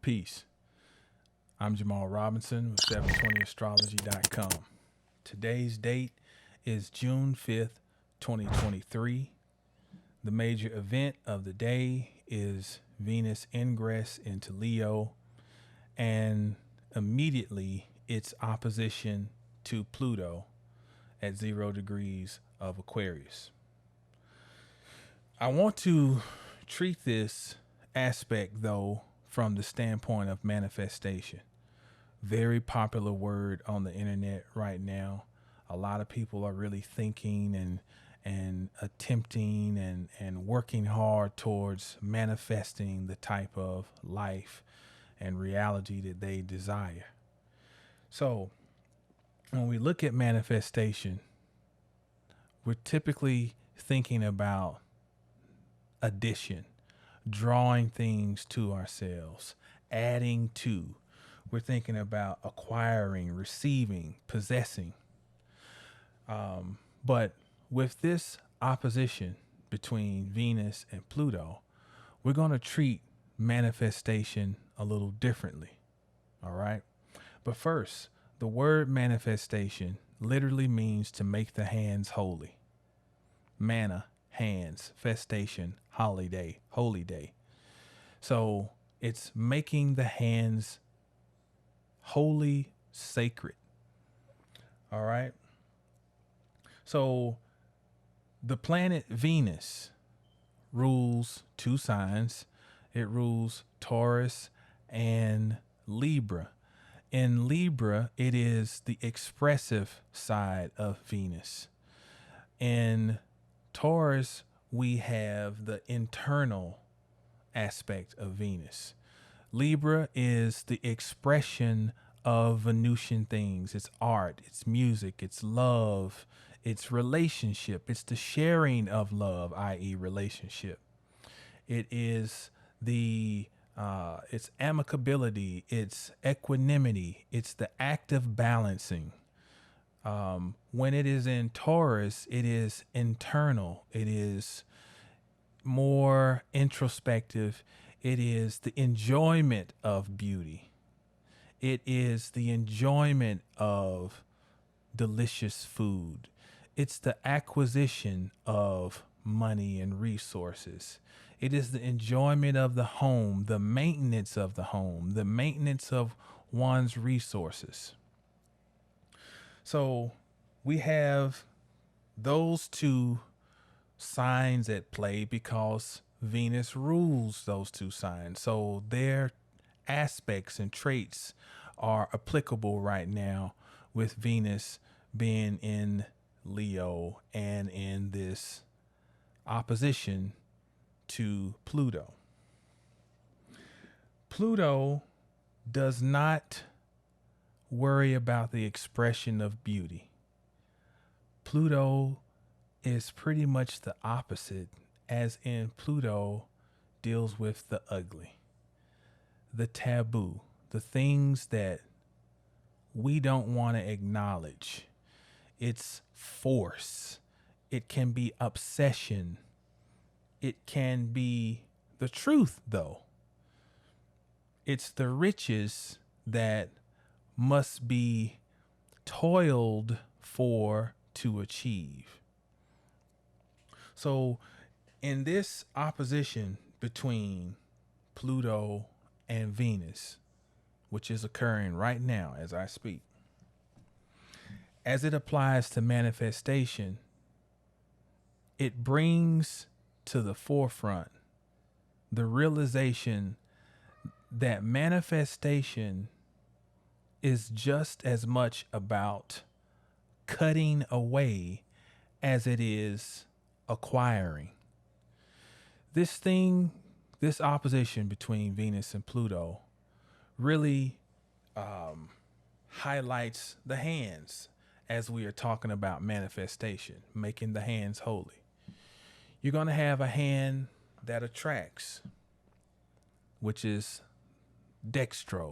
Peace. I'm Jamal Robinson with 720astrology.com. Today's date is June 5th, 2023. The major event of the day is Venus ingress into Leo and immediately its opposition to Pluto at 0 degrees of Aquarius. I want to treat this aspect, though, from the standpoint of manifestation. Very popular word on the internet right now. A lot of people are really thinking and attempting and working hard towards manifesting the type of life and reality that they desire. So when we look at manifestation, we're typically thinking about addition, drawing things to ourselves, adding to. We're thinking about acquiring, receiving, possessing. But with this opposition between Venus and Pluto, we're going to treat manifestation a little differently. All right. But first, the word manifestation literally means to make the hands holy. Manna, hands, festation, holiday, holy day. So it's making the hands holy, sacred. All right. So the planet Venus rules two signs. It rules Taurus and Libra. In Libra, it is the expressive side of Venus. In Taurus, we have the internal aspect of Venus. Libra is the expression of Venusian things. It's art, it's music, it's love, it's relationship, it's the sharing of love, i.e. relationship. It is it's amicability, it's equanimity, it's the act of balancing. When it is in Taurus, it is internal, it is more introspective, it is the enjoyment of beauty, it is the enjoyment of delicious food, it's the acquisition of money and resources. It is the enjoyment of the home, the maintenance of the home, the maintenance of one's resources. So we have those two signs at play because Venus rules those two signs. So their aspects and traits are applicable right now with Venus being in Leo and in this opposition to Pluto. Pluto does not worry about the expression of beauty. Pluto is pretty much the opposite, as in Pluto deals with the ugly, the taboo, the things that we don't want to acknowledge. It's force. It can be obsession. It can be the truth, though. It's the riches that must be toiled for to achieve. So in this opposition between Pluto and Venus, which is occurring right now as I speak, as it applies to manifestation, it brings to the forefront the realization that manifestation is just as much about cutting away as it is acquiring. This opposition between Venus and Pluto really highlights the hands as we are talking about manifestation, making the hands holy. You're going to have a hand that attracts, which is dextro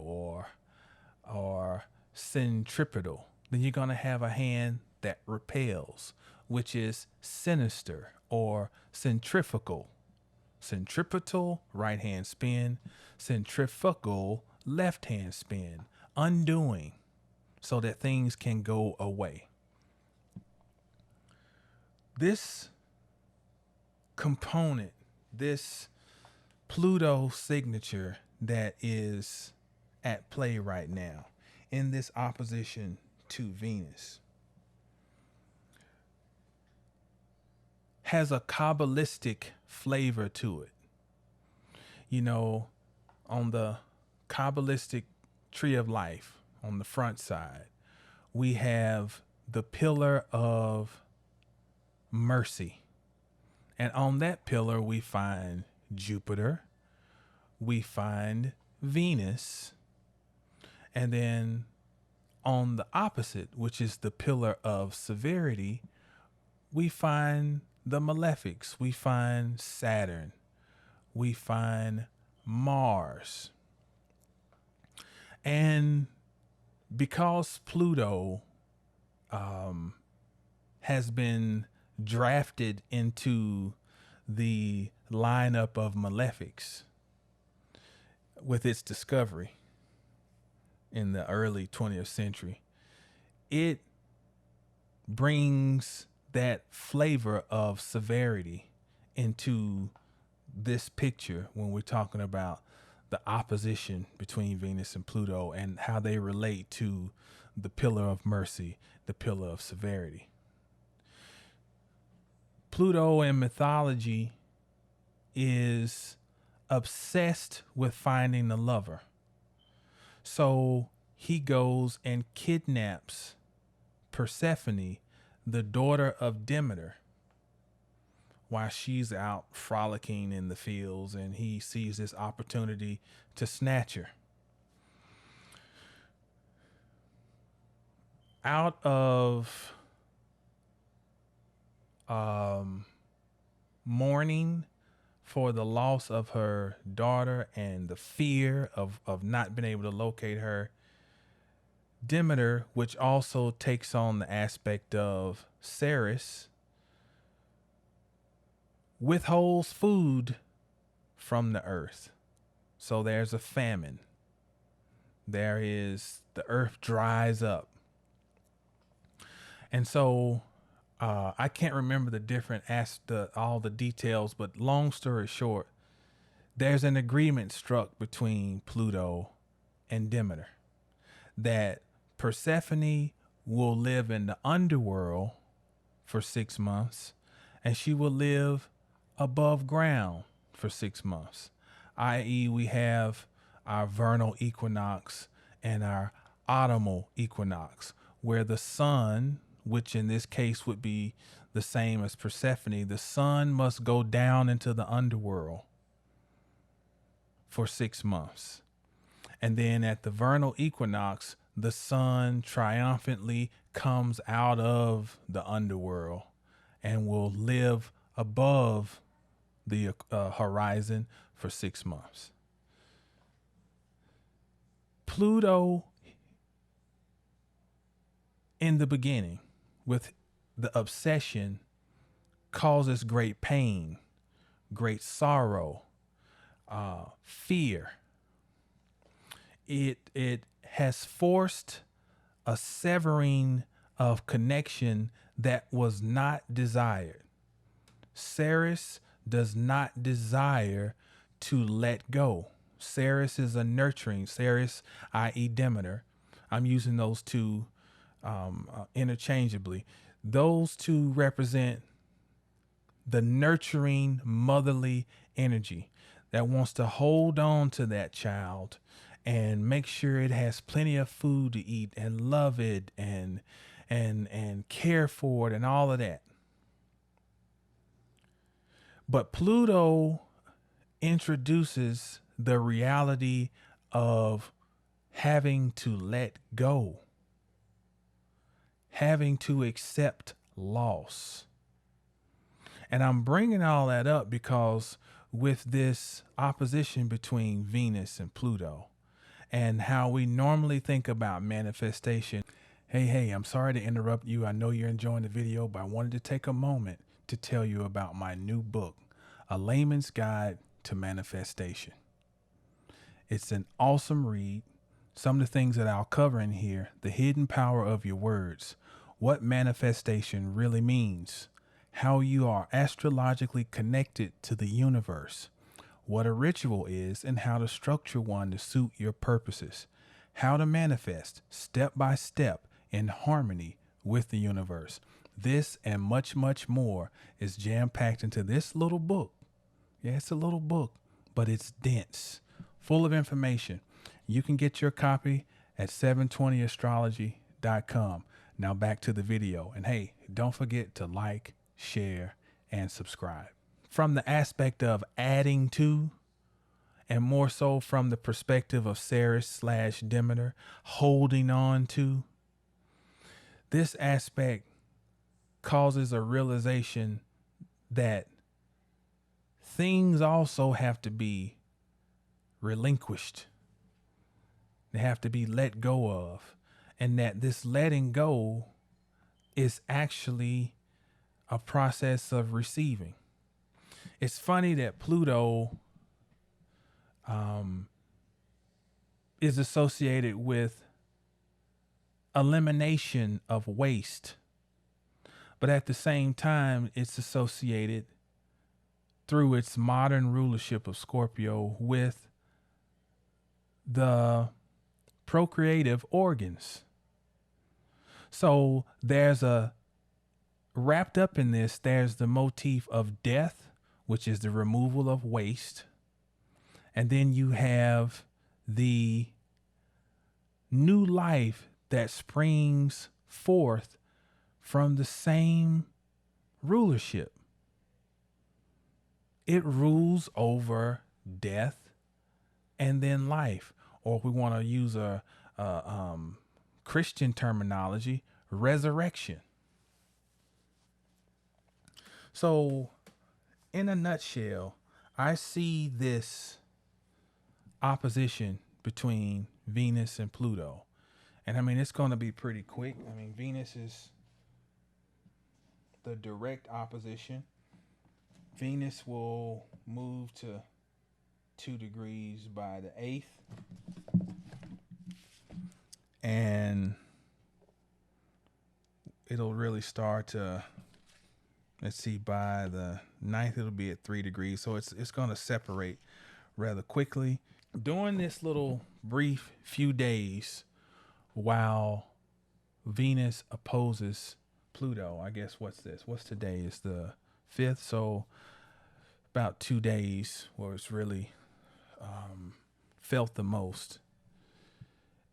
or centripetal. Then you're going to have a hand that repels, which is sinister or centrifugal. centripetal, right hand spin, centrifugal, left hand spin, undoing so that things can go away. This component, this Pluto signature that is at play right now in this opposition to Venus has a Kabbalistic flavor to it. You know, on the Kabbalistic tree of life, on the front side, we have the pillar of mercy. And on that pillar, we find Jupiter, we find Venus, and then on the opposite, which is the pillar of severity, we find the malefics. We find Saturn. We find Mars. And because Pluto has been drafted into the lineup of malefics with its discovery in the early 20th century, it brings that flavor of severity into this picture when we're talking about the opposition between Venus and Pluto and how they relate to the pillar of mercy, the pillar of severity. Pluto in mythology is obsessed with finding the lover. So he goes and kidnaps Persephone, the daughter of Demeter, while she's out frolicking in the fields, and he sees this opportunity to snatch her. Out of mourning for the loss of her daughter and the fear of not being able to locate her, Demeter, which also takes on the aspect of Ceres, withholds food from the earth. So there's a famine. The earth dries up. And so I can't remember the different all the details, but long story short, there's an agreement struck between Pluto and Demeter that Persephone will live in the underworld for 6 months, and she will live above ground for 6 months, i.e. we have our vernal equinox and our autumnal equinox, where the sun, which in this case would be the same as Persephone, the sun must go down into the underworld for 6 months. And then at the vernal equinox, the sun triumphantly comes out of the underworld and will live above the horizon for 6 months. Pluto, in the beginning, with the obsession, causes great pain, great sorrow, fear. It has forced a severing of connection that was not desired. Ceres does not desire to let go. Ceres is a nurturing, Ceres, i.e. Demeter. I'm using those two interchangeably. Those two represent the nurturing motherly energy that wants to hold on to that child and make sure it has plenty of food to eat and love it and care for it and all of that. But Pluto introduces the reality of having to let go, having to accept loss. And I'm bringing all that up because with this opposition between Venus and Pluto and how we normally think about manifestation. Hey, I'm sorry to interrupt you. I know you're enjoying the video, but I wanted to take a moment to tell you about my new book, A Layman's Guide to Manifestation. It's an awesome read. Some of the things that I'll cover in here: the hidden power of your words, what manifestation really means, how you are astrologically connected to the universe, what a ritual is, and how to structure one to suit your purposes, how to manifest step by step in harmony with the universe. This and much, much more is jam packed into this little book. Yeah, it's a little book, but it's dense, full of information. You can get your copy at 720astrology.com. Now back to the video. And hey, don't forget to like, share, and subscribe. From the aspect of adding to, and more so from the perspective of Ceres/Demeter, holding on to, this aspect causes a realization that things also have to be relinquished. They have to be let go of. And that this letting go is actually a process of receiving. It's funny that Pluto is associated with elimination of waste. But at the same time, it's associated through its modern rulership of Scorpio with the procreative organs. So wrapped up in this, there's the motif of death, which is the removal of waste. And then you have the new life that springs forth from the same rulership. It rules over death and then life, or if we want to use a Christian terminology, resurrection. So, in a nutshell, I see this opposition between Venus and Pluto. And I mean, it's going to be pretty quick. I mean, Venus is the direct opposition. Venus will move to 2 degrees by the 8th. And it'll really start to, let's see, by the 9th, it'll be at 3 degrees. So it's going to separate rather quickly. During this little brief few days, while Venus opposes Pluto, I guess what's today is the 5th. So about 2 days where it's really felt the most.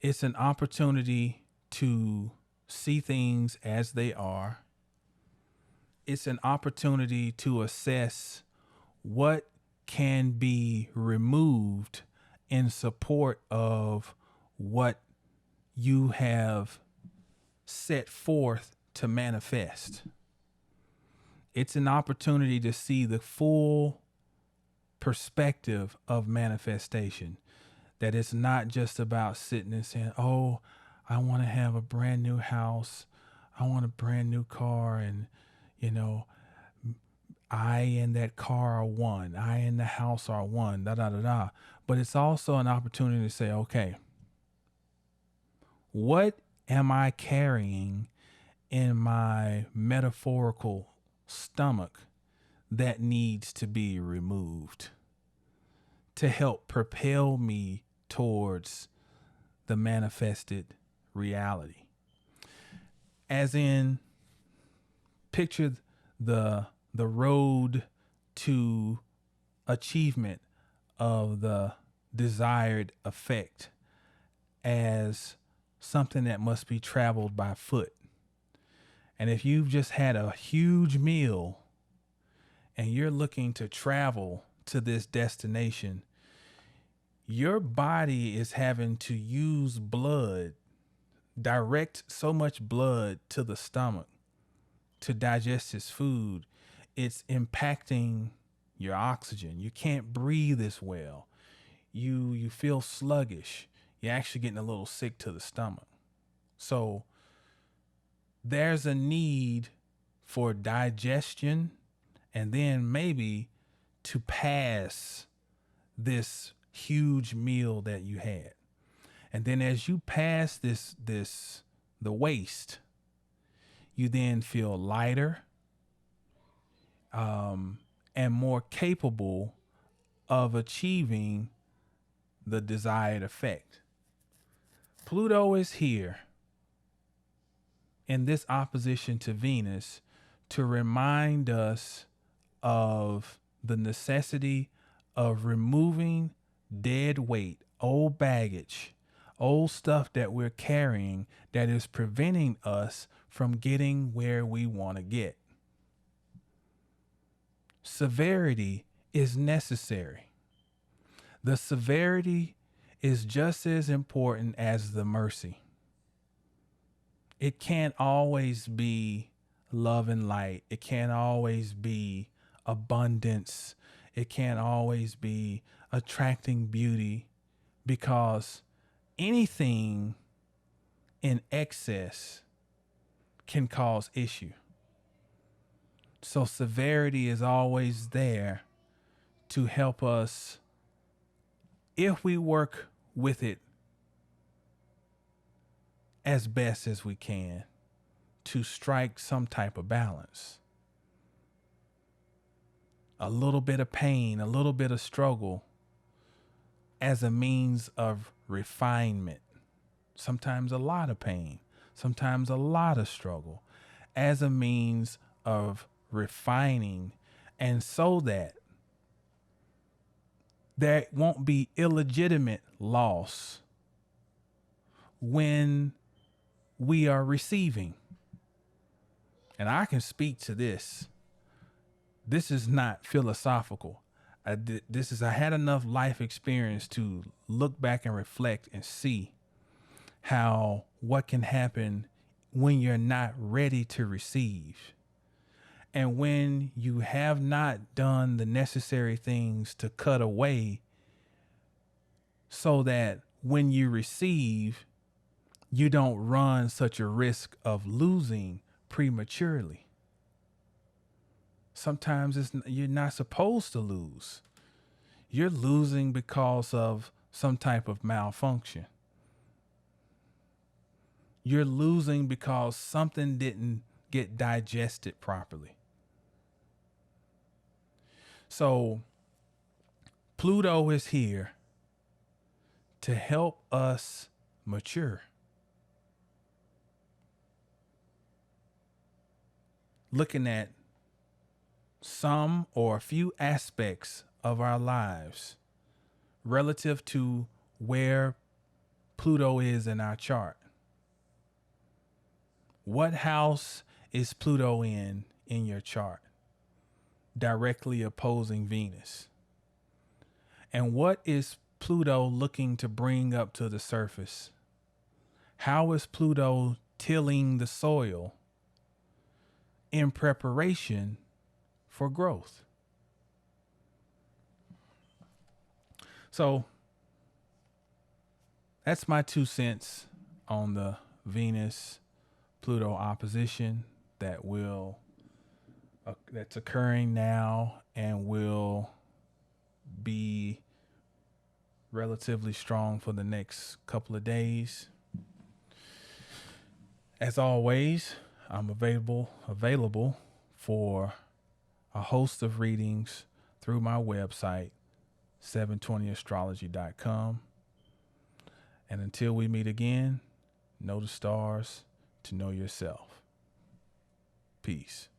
It's an opportunity to see things as they are. It's an opportunity to assess what can be removed in support of what you have set forth to manifest. It's an opportunity to see the full perspective of manifestation. That it's not just about sitting and saying, oh, I want to have a brand new house. I want a brand new car. And, I and that car are one. I and the house are one, da, da, da, da. But it's also an opportunity to say, okay, what am I carrying in my metaphorical stomach that needs to be removed to help propel me towards the manifested reality? As in, picture the road to achievement of the desired effect as something that must be traveled by foot. And if you've just had a huge meal and you're looking to travel to this destination, your body is having to use blood, direct so much blood to the stomach to digest its food. It's impacting your oxygen. You can't breathe as well. You feel sluggish. You're actually getting a little sick to the stomach. So there's a need for digestion and then maybe to pass this huge meal that you had. And then as you pass the waist, you then feel lighter, and more capable of achieving the desired effect. Pluto is here in this opposition to Venus to remind us of the necessity of removing dead weight, old baggage, old stuff that we're carrying that is preventing us from getting where we want to get. Severity is necessary. The severity is just as important as the mercy. It can't always be love and light. It can't always be abundance. It can't always be attracting beauty, because anything in excess can cause issue. So severity is always there to help us, if we work with it as best as we can, to strike some type of balance. A little bit of pain, a little bit of struggle as a means of refinement. Sometimes a lot of pain, sometimes a lot of struggle as a means of refining, and so that there won't be illegitimate loss when we are receiving. And I can speak to this. This is not philosophical. I had enough life experience to look back and reflect and see how what can happen when you're not ready to receive. And when you have not done the necessary things to cut away, so that when you receive, you don't run such a risk of losing prematurely. Sometimes you're not supposed to lose. You're losing because of some type of malfunction. You're losing because something didn't get digested properly. So Pluto is here to help us mature. Looking at some or a few aspects of our lives relative to where Pluto is in our chart. What house is Pluto in your chart? Directly opposing Venus. And what is Pluto looking to bring up to the surface? How is Pluto tilling the soil in preparation for growth? So that's my 2 cents on the Venus Pluto opposition that's occurring now and will be relatively strong for the next couple of days. As always, I'm available for a host of readings through my website, 720astrology.com. And until we meet again, know the stars to know yourself. Peace.